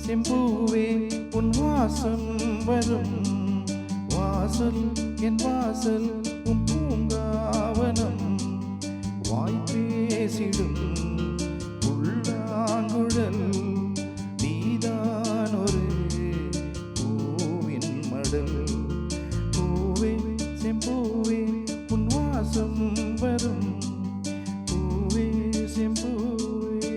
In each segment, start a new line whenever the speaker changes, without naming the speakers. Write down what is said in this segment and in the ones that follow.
செம்பூவே உன் வாசம் வரும் வாசல் என் வாசல் உன் பூங்காவனம் வாய் பேசிடும் உள்ளாங்குழல் நீதான் ஒரு பூவின் மடல் பூவே செம்பூவே உன் வாசம் வரும் பூவே செம்பூவே.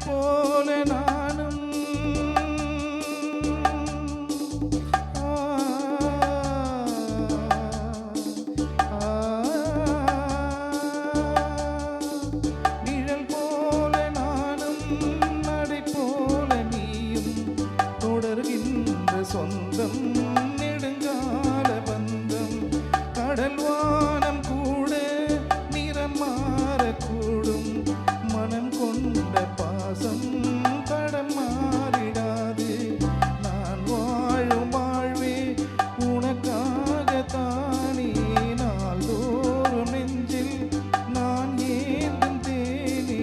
போல நானும் நிழல் போல நானும் நடை போல நீயும் தொடர்கின்ற சொந்தம் நெடுங்கால பந்தம் கடல் வானம் கூட நிறம் மாறக்கூடும் மனம் கொண்ட பாசம் தடம் மாறிடாது நான் வாழும் வாழ்வே உனக்காகத்தானே நாள்தோறும் நெஞ்சில் நான் ஏந்தும் தேனே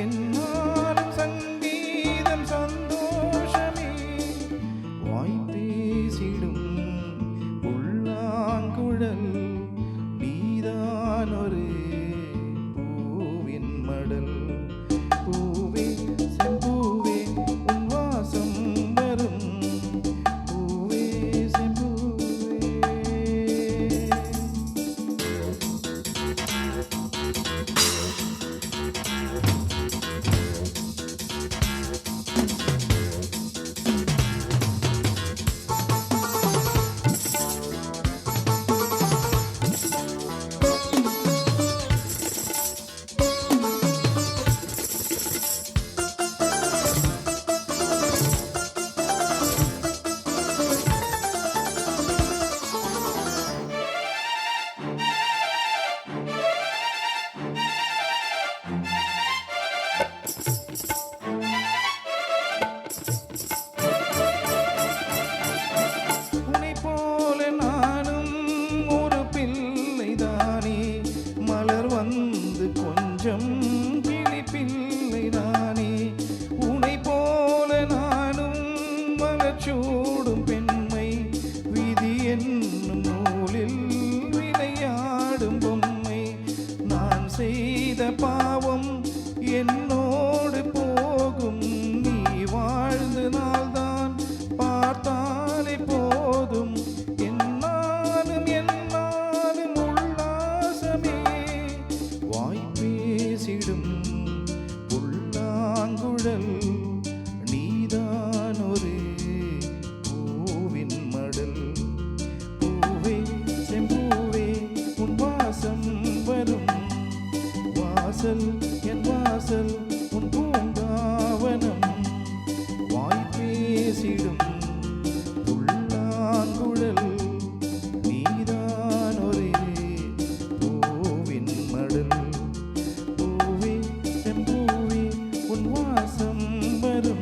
என்னாலும் சங்கீதம் சந்தோஷமே வாய் பேசிடும் உள்ளாங்குழல் நீதான் ஒரு பூவின் மடல் பூவே செம்பூவே உன் வாசம் வரும் பூவே செம்பூவே. உன்னை போல நானும் ஒரு பிள்ளைதானே மலர் வந்து கொஞ்சம் கிளி பிள்ளைதானே உன்னை போல நானும் மலச்சூடும் பெண்மை விதி என்னும் நூலில் விளையாடும் பொம்மை நான் செய்த பாவம் என்னோடு போகும் நீ வாழ்ந்து நாள்தான் பார்த்தாலே போதும் என்னாலும் என்னாலும் உல்லாசமே வாய் பேசிடும் உள்ளாங்குழல் நீதான் ஒரு பூவின் மடல் பூவே செம்பூவே உன் வாசம் வரும் வாசல் என் வாசல் உன் பூங்காவனம் வாய் பேசிடும் உள்ளாங்குழல் நீதான் ஒரு பூவின் மடல் பூவே செம்பூவே உன் வாசம் வரும்